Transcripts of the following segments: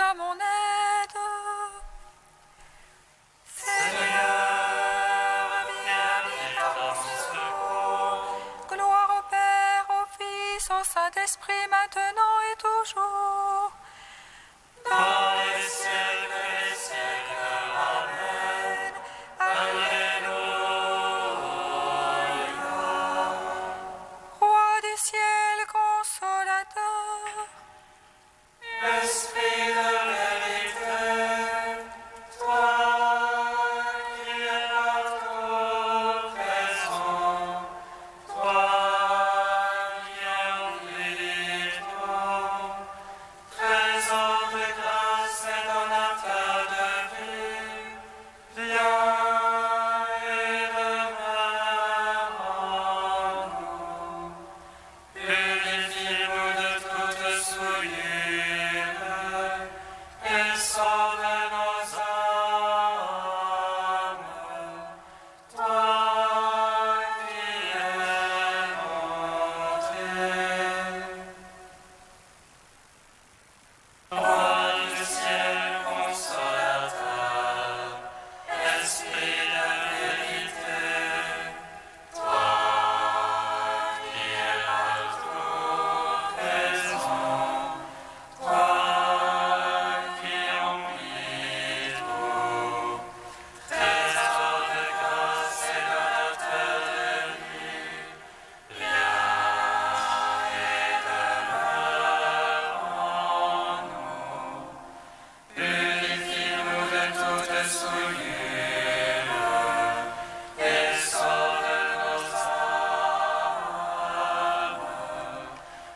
à mon aide. Seigneur, viens vite à mon secours. Gloire au Père, au Fils, au Saint-Esprit, maintenant et toujours. Dans les siècles des siècles. Amen. Alléluia. Roi du ciel, consolateur, Esprit de vérité, toi qui es partout présent, toi qui es omnipotent, trésor de grâce et donateur de vie, viens et demeure en nous. Purifie-nous de toute souillure et sauve nos âmes. Toi qui es monté. Roi du ciel consolateur, Esprit de vérité, toi qui es partout présent, toi qui remplis tout, trésor de grâce et donateur de vie, viens et demeure en nous. Purifie-nous de toute souillure et sauve nos âmes.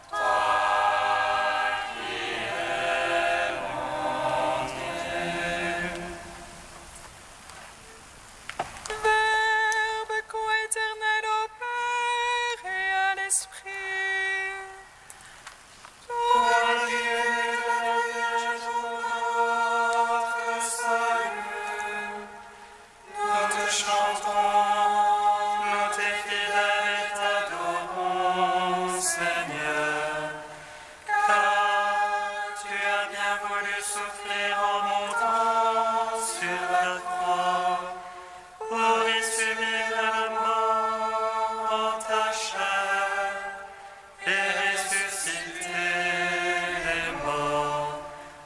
Toi qui es monté. Verbe coéternel au Père et à l'Esprit, toi qui es de la Vierge pour notre salut, nous te chantons, nous tes fidèles et t'adorons, Seigneur, car tu as bien voulu souffrir en montant sur la croix pour y subir la mort en ta chair et ressusciter les morts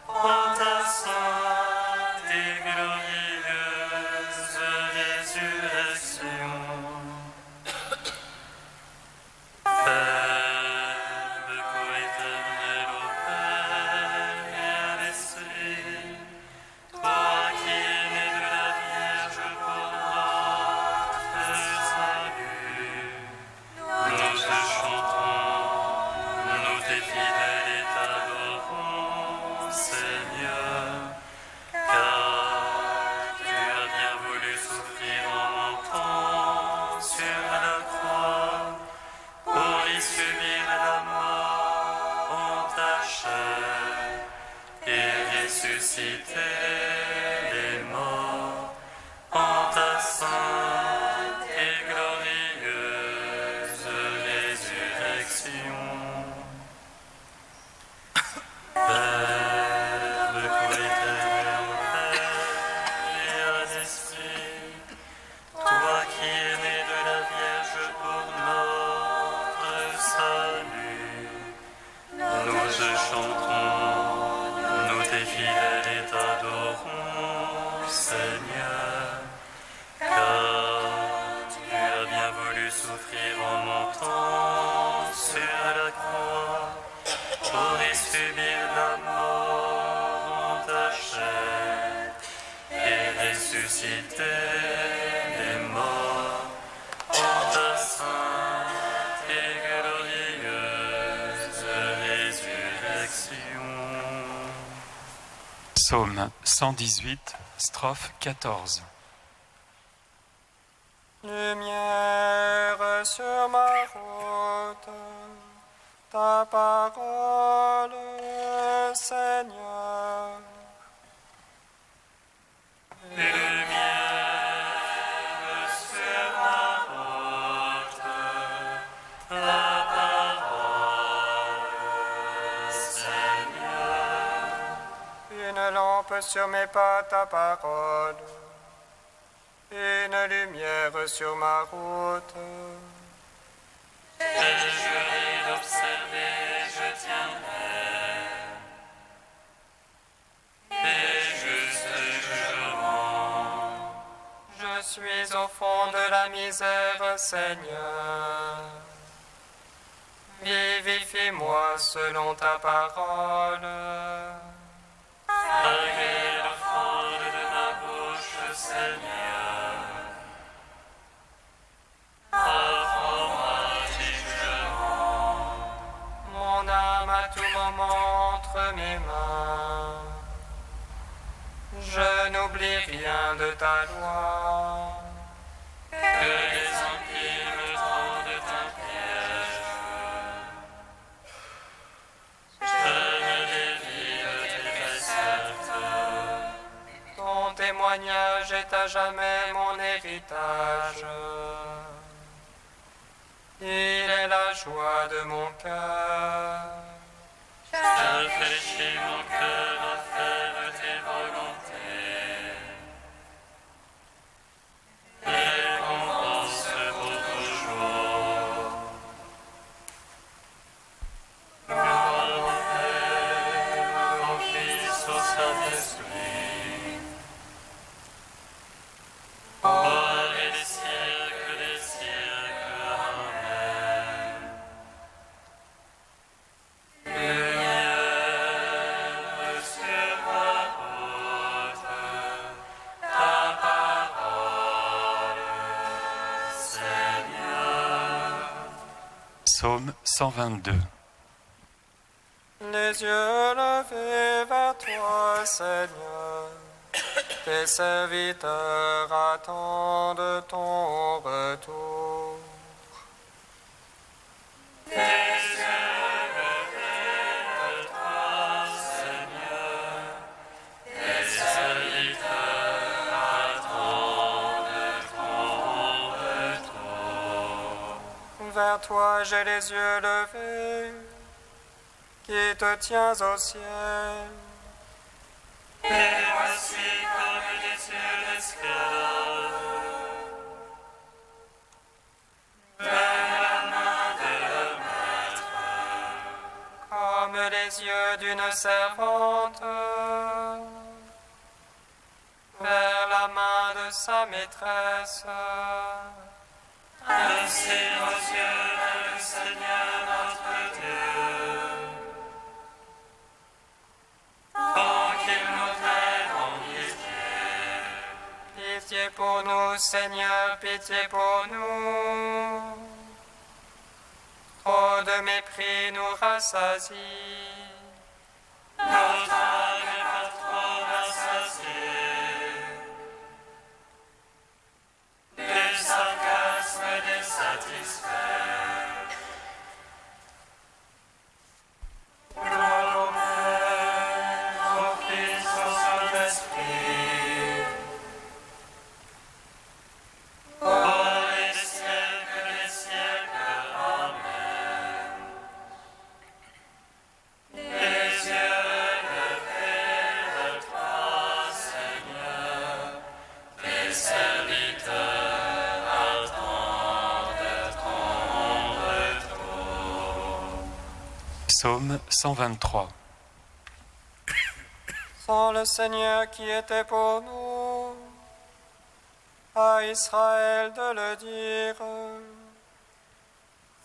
en ta sainte et glorieuse résurrection. Verbe coéternel au Père et à l'Esprit, toi qui es né de la Vierge pour notre salut, nous te chantons, nous tes fidèles et t'adorons, Seigneur, car tu as bien voulu souffrir en montant sur la croix pour y subir la mort en ta chair et ressusciter les morts en ta sainte et glorieuse résurrection. Verbe coéternel au Père et à l'Esprit, toi qui es né de la Vierge pour notre salut, nous te chantons, nous tes fidèles et t'adorons, Seigneur, car tu as bien voulu souffrir en montant sur la croix pour y subir la mort en ta chair et ressusciter les morts en ta sainte et glorieuse résurrection. Psaume 118, strophe 14. Lumière sur ma route, ta parole, Seigneur. Lumière sur ma route, ta parole, Seigneur. Une encre sur mes pas ta parole, une lumière sur ma route. J'ai juré d'observer, je tiendrai tes justes jugements. Je suis au fond de la misère, Seigneur. Vivifie-moi selon ta parole. Malgré la fraude de ma bouche, Seigneur, apprends-moi tes jugements. Mon âme à tout moment entre mes mains. Je n'oublie rien de ta loi. Que les impies me tendent un piège. Je me dévie de tes préceptes. Ton témoignage est à jamais mon héritage. Il est la joie de mon cœur. Je fléchis mon cœur à faire tes volontés. Récompense pour toujours. Gloire au Père, au Fils, au Saint-Esprit. Ô les siècles des siècles. Amen. Lumière sur ma route, ta parole, Seigneur. Psaume 122. Les yeux levés vers toi, Seigneur. Tes serviteurs attendent ton retour. Tes yeux levés vers toi, Seigneur, tes serviteurs attendent ton retour. Vers toi j'ai les yeux levés, qui te tiens au ciel. Et voici comme les yeux d'esclaves vers la main de leur maître. Comme les yeux d'une servante vers la main de sa maîtresse. Ainsi nos yeux vers le Seigneur notre Dieu. Oh, qu'il nous traite en pitié. Pitié pour nous, Seigneur, pitié pour nous. Trop de mépris nous rassasie. Notre âme est par trop rassasiée. Des sarcasmes désatisfaits. Gloire au Père, au Fils, au Saint-Esprit. Ô les siècles des siècles. Amen. Les yeux levés vers toi, Seigneur, tes serviteurs attendent ton retour. Psaume 123. Sans le Seigneur qui était pour nous, à Israël de le dire.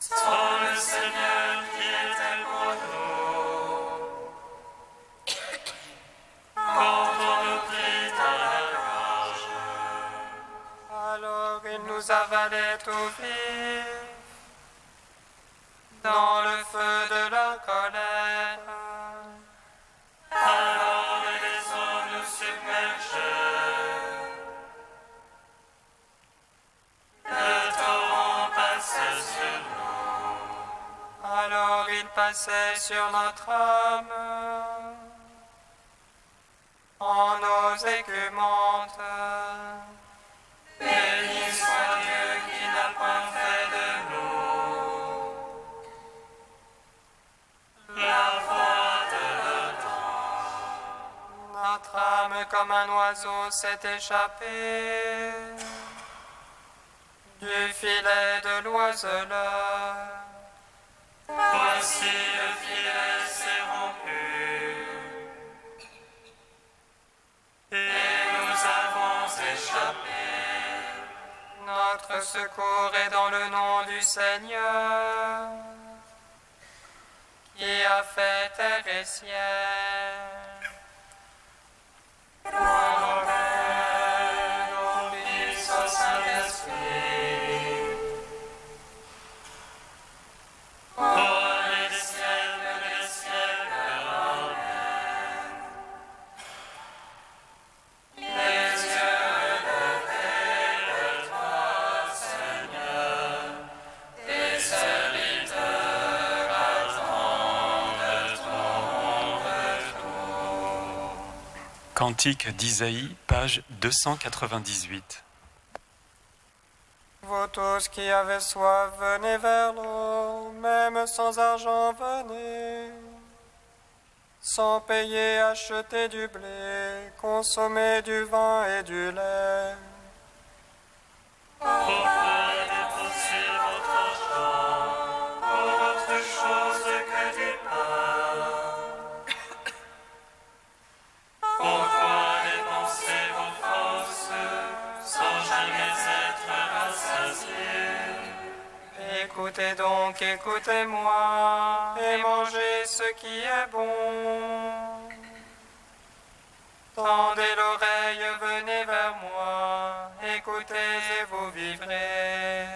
Sans le Seigneur qui était pour nous, quand on nous prit à la gorge, Alors il nous avalait tout vif dans le feu de la colère. alors les eaux nous submergeaient. Le torrent passait sur nous. Alors il passait sur notre âme en eaux écumantes. Béni soit Dieu qui n'a point fait de nous la voie de Notre âme comme un oiseau s'est échappé du filet de l'oiseleur. Voici le filet s'est rompu, et nous avons échappé. Notre secours est dans le nom du Seigneur, qui a fait terre et ciel. Gloire au Père, au Fils, au Saint-Esprit, Pour les siècles des siècles. Amen. les yeux levés vers toi, Seigneur, tes serviteurs attendent ton retour. Cantique d'Isaïe, page 298. Vous tous qui avez soif, venez vers l'eau, même sans argent, venez. Sans payer, achetez du blé, consommez du vin et du lait. Pourquoi dépenser votre argent pour autre chose que du pain? Pourquoi dépenser vos forces sans jamais être rassasiés? Écoutez donc, écoutez-moi, et mangez ce qui est bon. Tendez l'oreille, venez vers moi, écoutez et vous vivrez.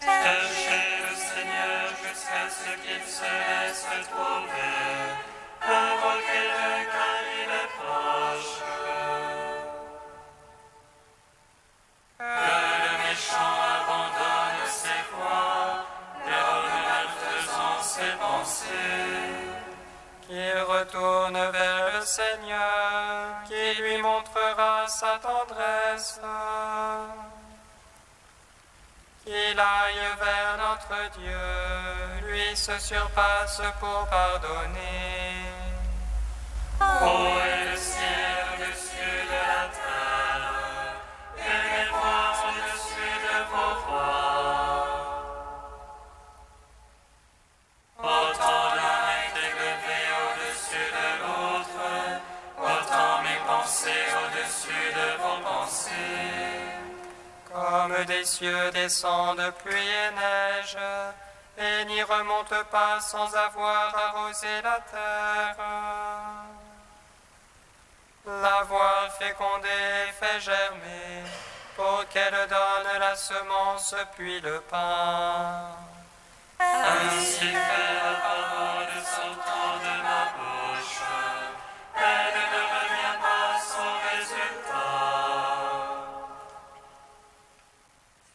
Cherchez le Seigneur jusqu'à ce qu'il se laisse trouver. Invoquez-le car il est proche. Que le méchant abandonne ses voies, et le malfaisant ses pensées. Qu'il retourne vers le Seigneur, qui lui montrera sa tendresse. Qu'il aille vers notre Dieu, lui se surpasse pour pardonner. Ô est le ciel au-dessus de la terre, et les voies au-dessus de vos voies. Autant l'un est élevé au-dessus de l'autre, autant mes pensées au-dessus de vos pensées. Comme des cieux descendent pluie et neige, et n'y remontent pas sans avoir arrosé la terre. L'avoir fécondée fait germer, pour qu'elle donne la semence puis le pain. Ainsi fait la parole sortant de ma bouche, elle ne revient pas sans résultat.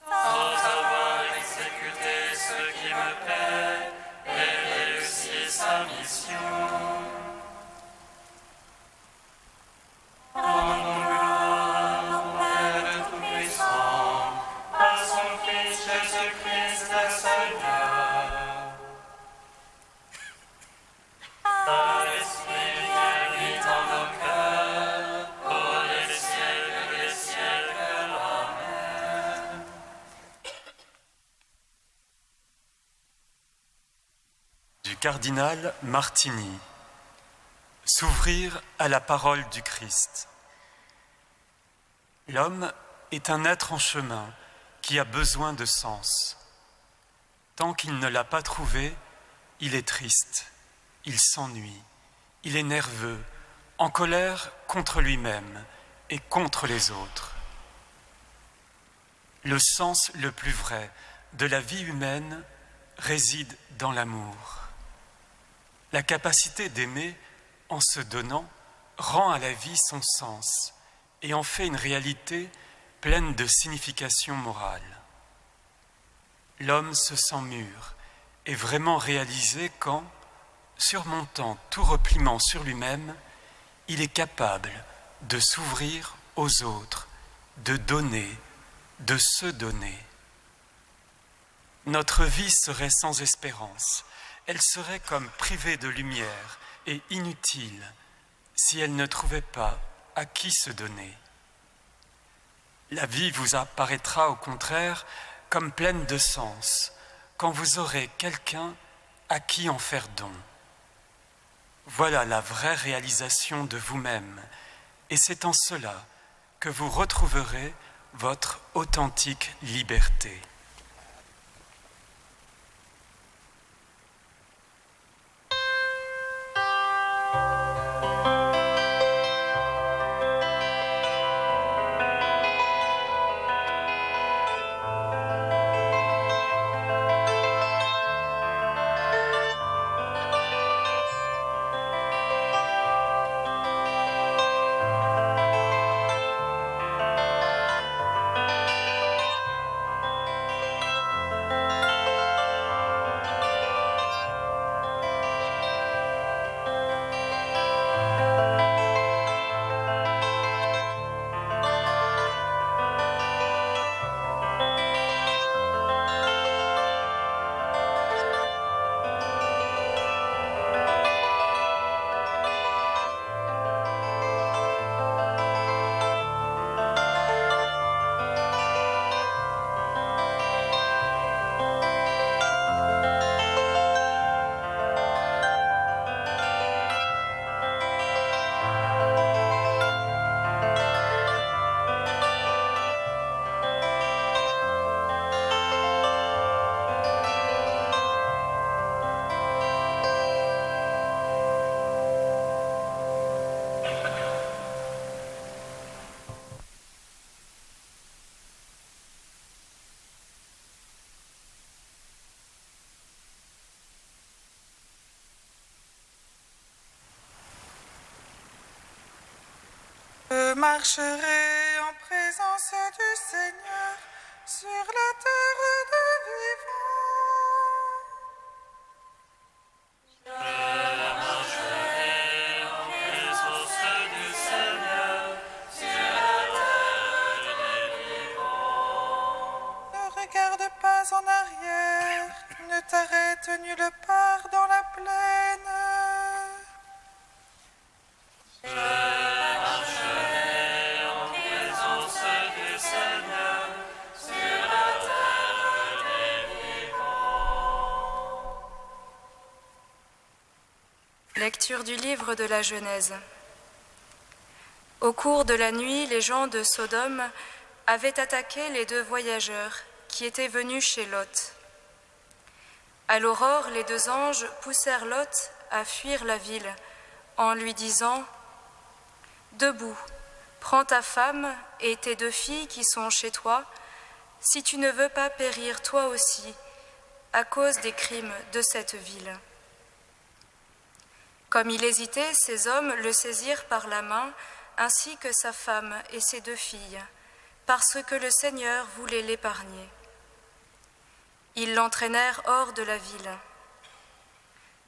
Sans avoir exécuté ce qui me plaît et réussi sa mission. Rendons gloire au Père Tout-Puissant, à son Fils Jésus-Christ le Seigneur, à l'Esprit qui habite en nos cœurs, pour les siècles des siècles. Amen. Du cardinal Martini. S'ouvrir à la parole du Christ. L'homme est un être en chemin qui a besoin de sens. Tant qu'il ne l'a pas trouvé, il est triste, il s'ennuie, il est nerveux, en colère contre lui-même et contre les autres. Le sens le plus vrai de la vie humaine réside dans l'amour. La capacité d'aimer en se donnant rend à la vie son sens et en fait une réalité pleine de signification morale. L'homme se sent mûr et vraiment réalisé quand, surmontant tout repliement sur lui-même, il est capable de s'ouvrir aux autres, de donner, de se donner. Notre vie serait sans espérance, elle serait comme privée de lumière et inutile si elle ne trouvait pas à qui se donner. La vie vous apparaîtra au contraire comme pleine de sens quand vous aurez quelqu'un à qui en faire don. Voilà la vraie réalisation de vous-même, et c'est en cela que vous retrouverez votre authentique liberté. Je marcherai en présence du Seigneur sur la terre des vivants. Je marcherai en présence du Seigneur sur la terre des vivants. Ne regarde pas en arrière, ne t'arrête nulle part dans la plaine. Lecture du livre de la Genèse. Au cours de la nuit, les gens de Sodome avaient attaqué les 2 voyageurs qui étaient venus chez Lot. À l'aurore, les 2 anges poussèrent Lot à fuir la ville en lui disant « Debout, prends ta femme et tes 2 filles qui sont chez toi, si tu ne veux pas périr toi aussi à cause des crimes de cette ville. » Comme il hésitait, ces hommes le saisirent par la main, ainsi que sa femme et ses 2 filles, parce que le Seigneur voulait l'épargner. Ils l'entraînèrent hors de la ville.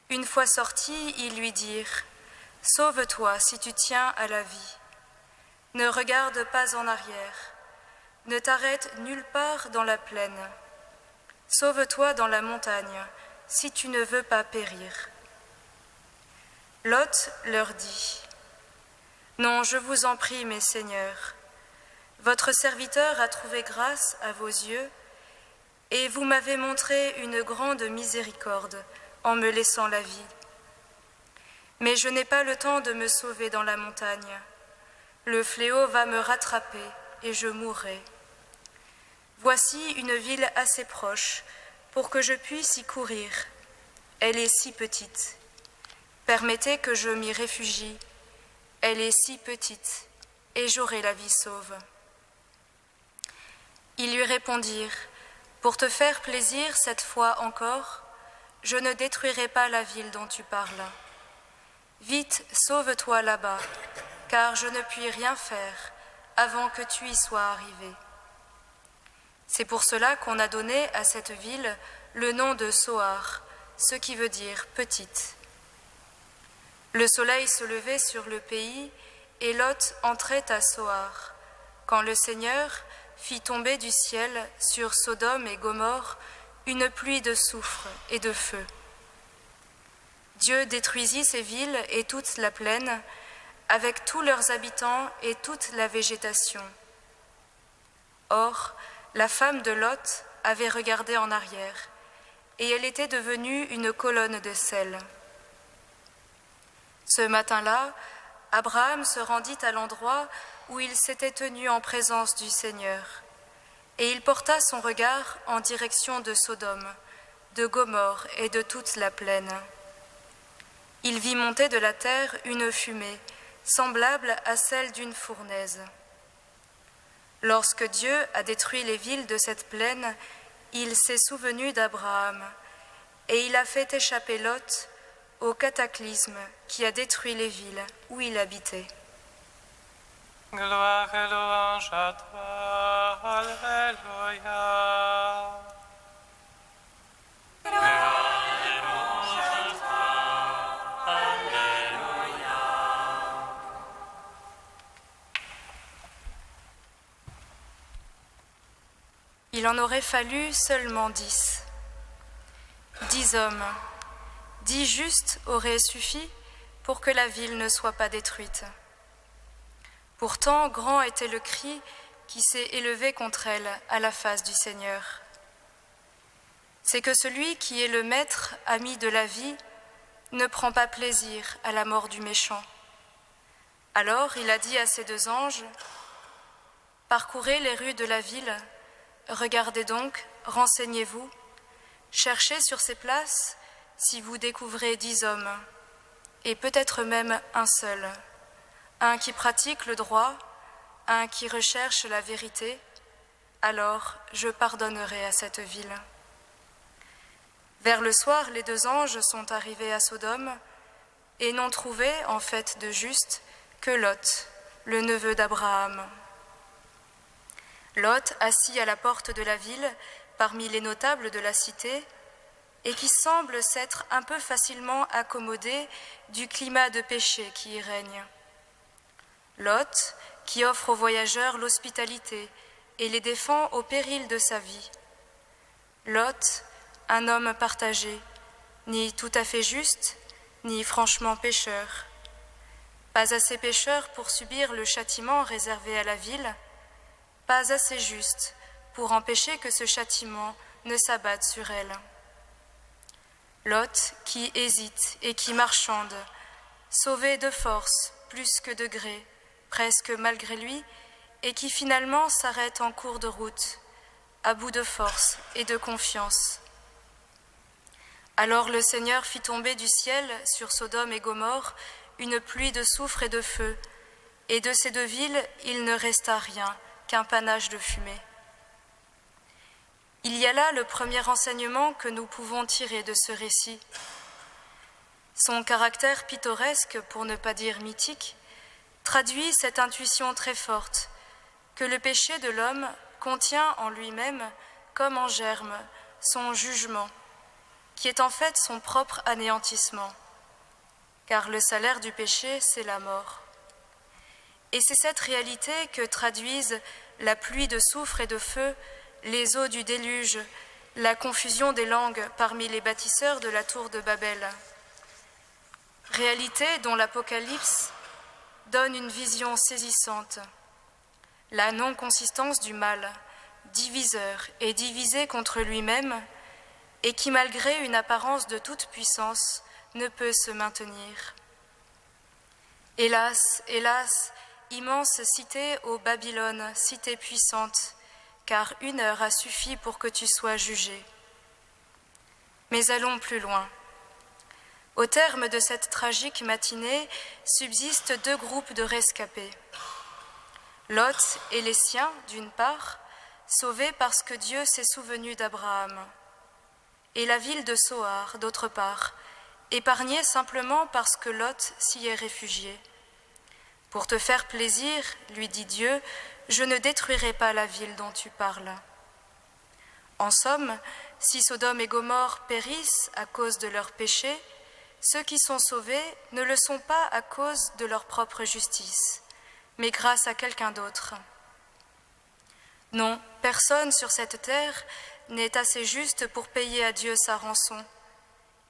Une fois sortis, ils lui dirent « Sauve-toi si tu tiens à la vie. Ne regarde pas en arrière. Ne t'arrête nulle part dans la plaine. Sauve-toi dans la montagne, si tu ne veux pas périr. » Lot leur dit « Non, je vous en prie, mes seigneurs, votre serviteur a trouvé grâce à vos yeux, et vous m'avez montré une grande miséricorde en me laissant la vie. Mais je n'ai pas le temps de me sauver dans la montagne. Le fléau va me rattraper et je mourrai. Voici une ville assez proche pour que je puisse y courir. Elle est si petite. Permettez que je m'y réfugie. Elle est si petite, et j'aurai la vie sauve. » Ils lui répondirent, « Pour te faire plaisir cette fois encore, je ne détruirai pas la ville dont tu parles. Vite, sauve-toi là-bas, car je ne puis rien faire avant que tu y sois arrivé. » C'est pour cela qu'on a donné à cette ville le nom de Soar, ce qui veut dire « petite ». Le soleil se levait sur le pays, et Lot entrait à Soar, quand le Seigneur fit tomber du ciel sur Sodome et Gomorrhe une pluie de soufre et de feu. Dieu détruisit ces villes et toute la plaine avec tous leurs habitants et toute la végétation. Or, la femme de Lot avait regardé en arrière, et elle était devenue une colonne de sel. Ce matin-là, Abraham se rendit à l'endroit où il s'était tenu en présence du Seigneur, et il porta son regard en direction de Sodome, de Gomorrhe et de toute la plaine. Il vit monter de la terre une fumée, semblable à celle d'une fournaise. Lorsque Dieu a détruit les villes de cette plaine, il s'est souvenu d'Abraham, et il a fait échapper Lot au cataclysme qui a détruit les villes où il habitait. Gloire et louange à toi, Alléluia. Il en aurait fallu seulement 10. 10 hommes, 10 justes auraient suffi pour que la ville ne soit pas détruite. Pourtant, grand était le cri qui s'est élevé contre elle à la face du Seigneur. C'est que celui qui est le maître, ami de la vie, ne prend pas plaisir à la mort du méchant. Alors il a dit à ses 2 anges, « Parcourez les rues de la ville, regardez donc, renseignez-vous, cherchez sur ces places si vous découvrez 10 hommes, et peut-être même un seul, un qui pratique le droit, un qui recherche la vérité, alors je pardonnerai à cette ville. » Vers le soir, les 2 anges sont arrivés à Sodome et n'ont trouvé en fait de juste que Lot, le neveu d'Abraham. Lot, assis à la porte de la ville, parmi les notables de la cité, et qui semble s'être un peu facilement accommodé du climat de péché qui y règne. Lot, qui offre aux voyageurs l'hospitalité et les défend au péril de sa vie. Lot, un homme partagé, ni tout à fait juste, ni franchement pécheur. Pas assez pécheur pour subir le châtiment réservé à la ville, pas assez juste pour empêcher que ce châtiment ne s'abatte sur elle. Lot, qui hésite et qui marchande, sauvé de force plus que de gré, presque malgré lui, et qui finalement s'arrête en cours de route, à bout de force et de confiance. Alors le Seigneur fit tomber du ciel sur Sodome et Gomorrhe une pluie de soufre et de feu, et de ces 2 villes il ne resta rien qu'un panache de fumée. Il y a là le premier enseignement que nous pouvons tirer de ce récit. Son caractère pittoresque, pour ne pas dire mythique, traduit cette intuition très forte que le péché de l'homme contient en lui-même, comme en germe, son jugement, qui est en fait son propre anéantissement, car le salaire du péché, c'est la mort. Et c'est cette réalité que traduisent la pluie de soufre et de feu, les eaux du déluge, la confusion des langues parmi les bâtisseurs de la tour de Babel. Réalité dont l'Apocalypse donne une vision saisissante. La non-consistance du mal, diviseur et divisé contre lui-même, et qui, malgré une apparence de toute puissance, ne peut se maintenir. Hélas, hélas, immense cité ô Babylone, cité puissante, car 1 heure a suffi pour que tu sois jugé. Mais allons plus loin. Au terme de cette tragique matinée, subsistent 2 groupes de rescapés. Lot et les siens, d'une part, sauvés parce que Dieu s'est souvenu d'Abraham, et la ville de Soar, d'autre part, épargnée simplement parce que Lot s'y est réfugié. Pour te faire plaisir, lui dit Dieu, je ne détruirai pas la ville dont tu parles. En somme, si Sodome et Gomorrhe périssent à cause de leurs péchés, ceux qui sont sauvés ne le sont pas à cause de leur propre justice, mais grâce à quelqu'un d'autre. Non, personne sur cette terre n'est assez juste pour payer à Dieu sa rançon.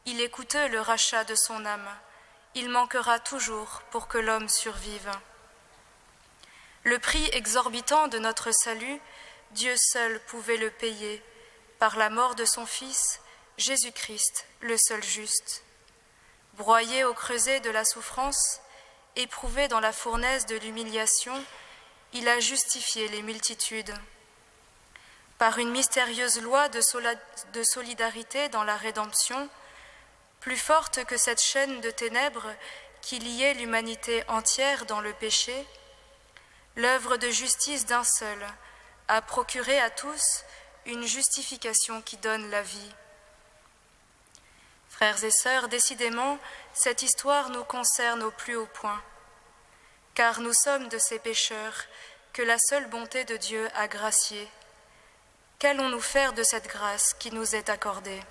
Il est coûteux le rachat de son âme. il manquera toujours pour que l'homme survive. Le prix exorbitant de notre salut, Dieu seul pouvait le payer par la mort de son Fils, Jésus-Christ, le seul juste. Broyé au creuset de la souffrance, éprouvé dans la fournaise de l'humiliation, il a justifié les multitudes. Par une mystérieuse loi de solidarité dans la rédemption, plus forte que cette chaîne de ténèbres qui liait l'humanité entière dans le péché, l'œuvre de justice d'un seul a procuré à tous une justification qui donne la vie. Frères et sœurs, décidément, cette histoire nous concerne au plus haut point, car nous sommes de ces pécheurs que la seule bonté de Dieu a graciés. Qu'allons-nous faire de cette grâce qui nous est accordée ?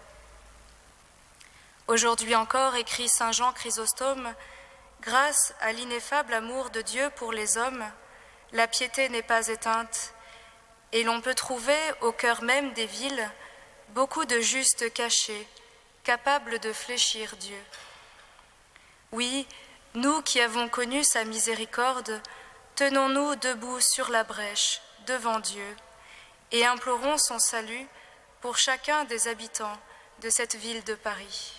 Aujourd'hui encore, écrit saint Jean Chrysostome, grâce à l'ineffable amour de Dieu pour les hommes, la piété n'est pas éteinte, et l'on peut trouver au cœur même des villes beaucoup de justes cachés, capables de fléchir Dieu. Oui, nous qui avons connu sa miséricorde, tenons-nous debout sur la brèche, devant Dieu, et implorons son salut pour chacun des habitants de cette ville de Paris.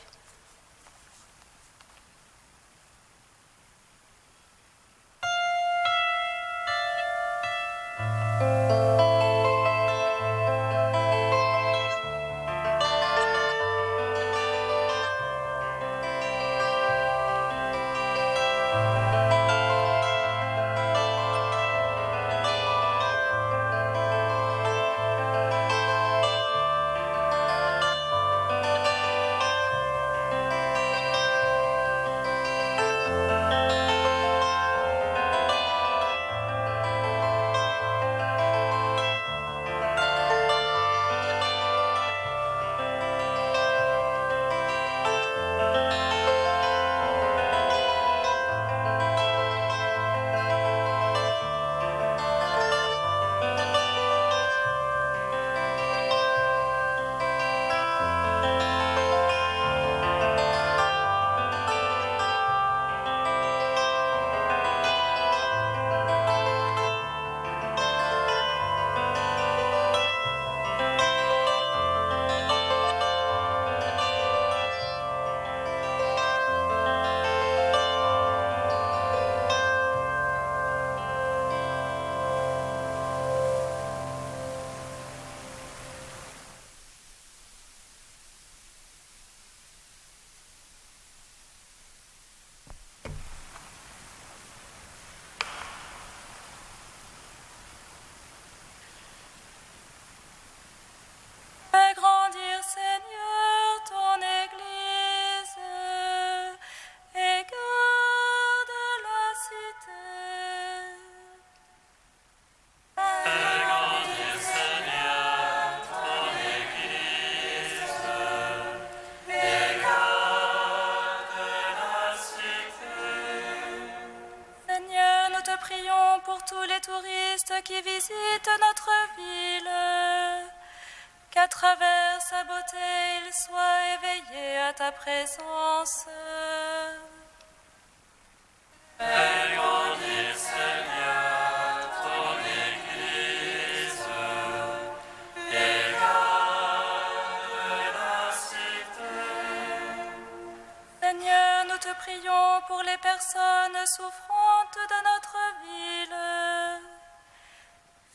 Fais grandir, Seigneur, ton Église et garde la cité. Fais grandir, Seigneur, ton Église et garde la cité. Seigneur, nous te prions pour tous les touristes qui visitent notre ville, qu'à travers sa beauté, ils soient éveillés à ta présence. Fais grandir, Seigneur, ton Église et garde la cité. Seigneur, nous te prions pour les personnes souffrantes de notre ville.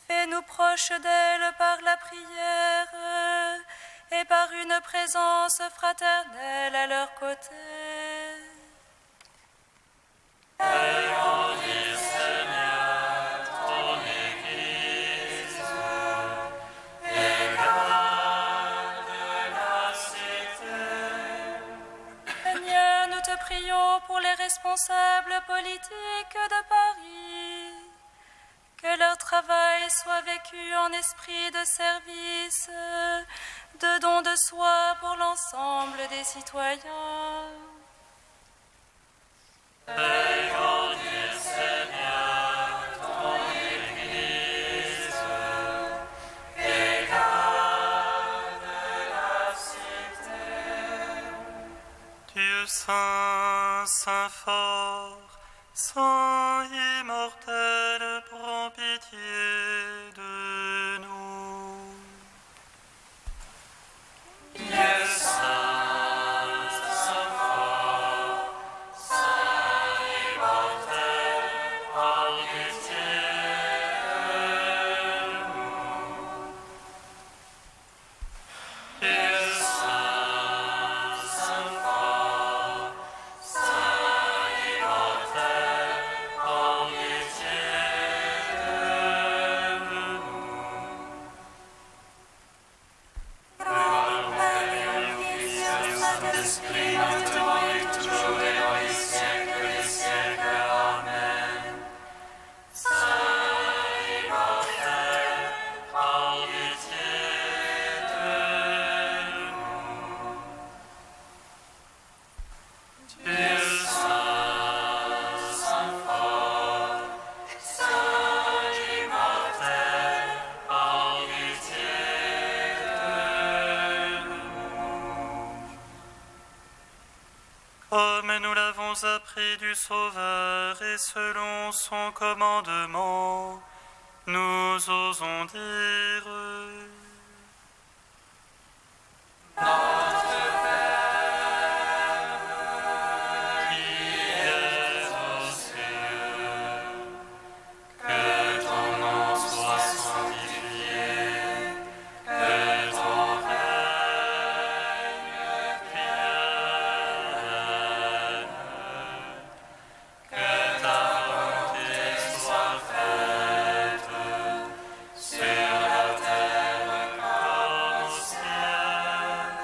Fais-nous proches d'elles par la prière et par une présence fraternelle à leur côté. Fais grandir, Seigneur, ton Église et garde la cité. Seigneur, nous te prions pour les responsables politiques de Paris. Que leur travail soit vécu en esprit de service, de don de soi pour l'ensemble des citoyens. Fais grandir, Seigneur, ton Église et garde la cité. Dieu Saint, Saint fort, Saint immortel, prends pitié de nous. Dieu saint, Saint fort, Saint immortel, prends pitié de nous. Dieu saint, Saint fort, Saint immortel, prends pitié de nous. Gloire au Père et au Fils et au Saint-Esprit, maintenant et toujours et dans les siècles des siècles. Amen. Saint immortel, prends pitié de nous. Dieu saint, Saint fort, Saint immortel, prends pitié de nous. Comme nous l'avons appris du Sauveur et selon son commandement, nous osons dire: Qui es aux cieux, que ton nom soit sanctifié, que ton règne vienne, que ta volonté soit faite sur la terre comme au ciel.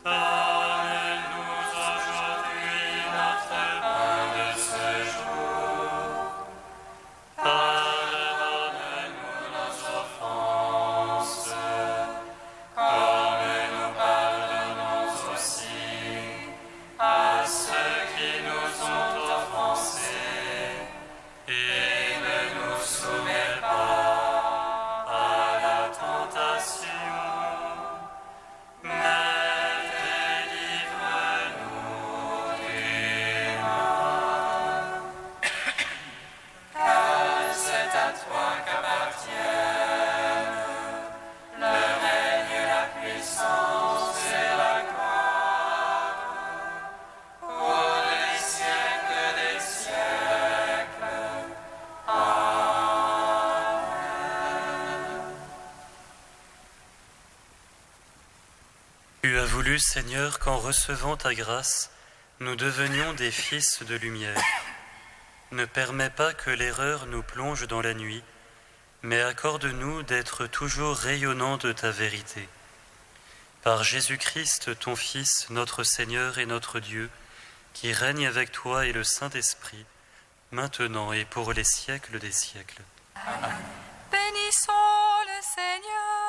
Donne-nous aujourd'hui notre pain de ce jour. Pardonne-nous nos offenses, comme nous pardonnons aussi à ceux qui nous ont offensés. Et ne nous soumets pas à la tentation, mais délivre-nous du mal. Car c'est à toi qu'appartiennent le règne, la puissance et la gloire pour les siècles des siècles. Tu as voulu, Seigneur, qu'en recevant ta grâce, nous devenions des fils de lumière. Ne permets pas que l'erreur nous plonge dans la nuit, mais accorde-nous d'être toujours rayonnants de ta vérité. Par Jésus-Christ, ton Fils, notre Seigneur et notre Dieu, qui règne avec toi et le Saint-Esprit, maintenant et pour les siècles des siècles. Bénissons le Seigneur.